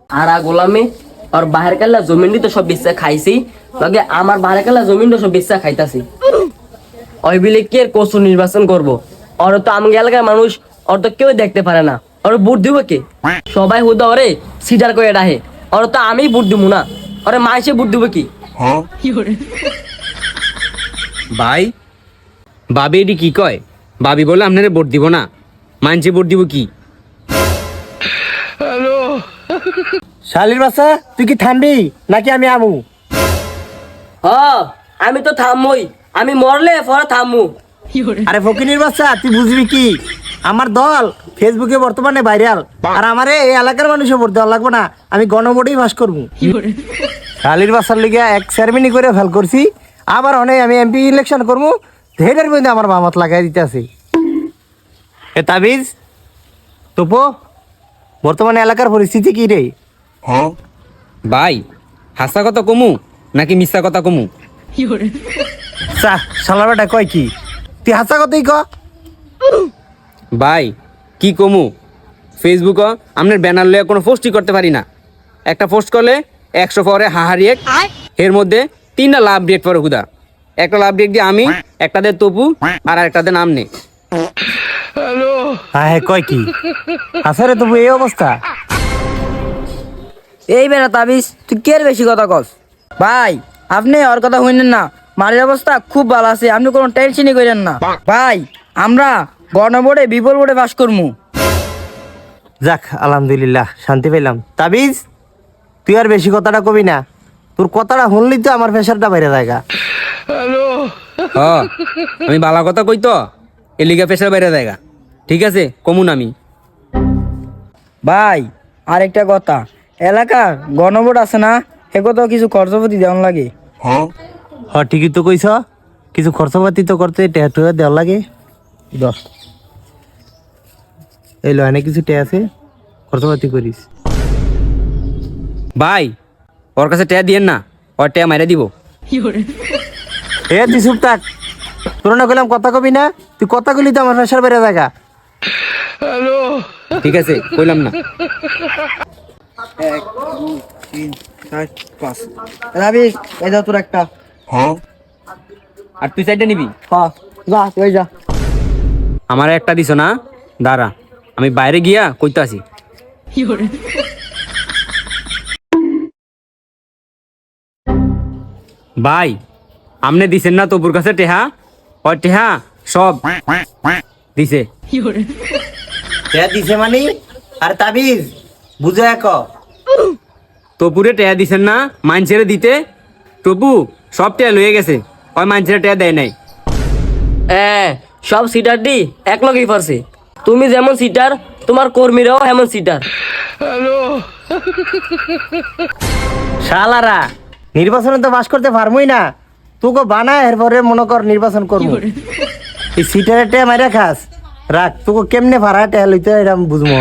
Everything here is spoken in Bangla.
আর গোলামে আর বাহির কাল্লা জমিনটি তো সব বেচা খাইছি লগে আমার বাহির কাল্লা জমিনটা সব বেচা খাইতাছি ওই বিলে কে কসু নির্বাচন করব আর তো আমি এলাকার মানুষ আর তো কেউ দেখতে পারে না আর ভোট দিব কে সবাই হুদা ওরে সিডার করে রাহে আর তো আমি ভোট দিব না আরে মাইসে ভোট দিব কি ভাই ভাবি এটি কি কয় ভাবি বলে আপনারে ভোট দিব না মানছে ভোট দিব কি শালির বাসা তুই কি থামবি নাকি আমি আমু? হ আমি তো থামমই আমি মরলে পরে থামমু আরে ফকিনির বাচ্চা তুই বুঝবি কি আমার দল ফেসবুকে বর্তমানে ভাইরাল আর আমারে এই এলাকার মানুষে ভোট দেওয়া লাগবে না আমি গণভোটেই ভাস করবো। শালির বাসার লিগে এক সেরেমনি করে ফেল করছি আবার অনেক আমি এমপি ইলেকশন করবো হেডের মধ্যে আমার মামত লাগাই দিতে আছে। এ তাবিজ তোপো বর্তমানে এলাকার পরিস্থিতি কি রে? ভাই হাসা কথা কমু নাকি মিথ্যা কথা কমু? শালার বেটা কয় কি তুই হাসা কথাই ক। ভাই কি কমু ফেসবুক আপনার ব্যানার লয়ে কোনো পোস্টই করতে পারি না একটা পোস্ট করলে 100 পরে হাহারিয়ে এর মধ্যে 3টা লাভ ডেট পরে হুদা একটা লাভ ডেট দিয়ে আমি একটা দে তপু আর একটা দে নাম নে হ্যাঁ কয় কি হাসারে তবু এই অবস্থা? এই বেড়া তাবিজ তুই কে বেশি কথা কস ভাই আপনি ওর কথা হইলেন না মারির অবস্থা খুব ভালো আছে আপনি কোনো টেনশনই করেন না ভাই আমরা গণভোটে বিপুল ভোটে পাস করমু। যাক আলহামদুলিল্লাহ শান্তি পেলাম। তাবিজ তুই আর বেশি কথাটা কবি না তোর কথাটা শুনলি তো আমার প্রেশারটা বাইরে জায়গা। হ আমি বালা কথা কই তো এলিগা পেশার বাইরে জায়গা ঠিক আছে কমুন আমি। ভাই আরেকটা কথা এলাকার গণভোট আছে না এ কথা কিছু খরচপাতি দেওয়ান লাগে। ঠিকই তো কইছ কিছু খরচপাতি তো করতে টেহা দেওয়া লাগে। দশ এই লো এনে কিছু টে আছে খরচপাতি করিস। ভাই ওর কাছে ট্যা দিয়েন না ওর ট্যা মাইরা দিব। এ তুই চুপ থাক তোর না কইলাম কথা কবি না তুই কথা কইলি তো আমার প্রেশার বাইরে জায়গা। ঠিক আছে কইলাম না। রাবিশ এই যা তোর একটা আর তুই সাইডে নিবি যা তুই যা। আমার একটা দিছ না দাঁড়া আমি বাইরে গিয়া কইতে আসি। ভাই আমনে দিছেন না তপুর কাছে টেহা ওই টেহা সব দিছে। টেহা দিছে মানে আর তাবিজ বুঝে এক তপুরে টেহা দিছেন না মাইনছেরে দিতে তপু সব টেহা লয়ে গেছে ওই মাইনছেরে টেহা দেয় নাই। সব সিটার দি এক লগেই পারছে তুমি যেমন সিটার তোমার কর্মীরাও এমন সিটার। শালারা নির্বাচনে তো বাস করতে পারবই না তোকে বানা এরপরে মনে কর নির্বাচন করবো এই সিটারে টে মাইরা খাস রাখ তোকে কেমনে ভাড়া টে লইতে এটা বুঝবো।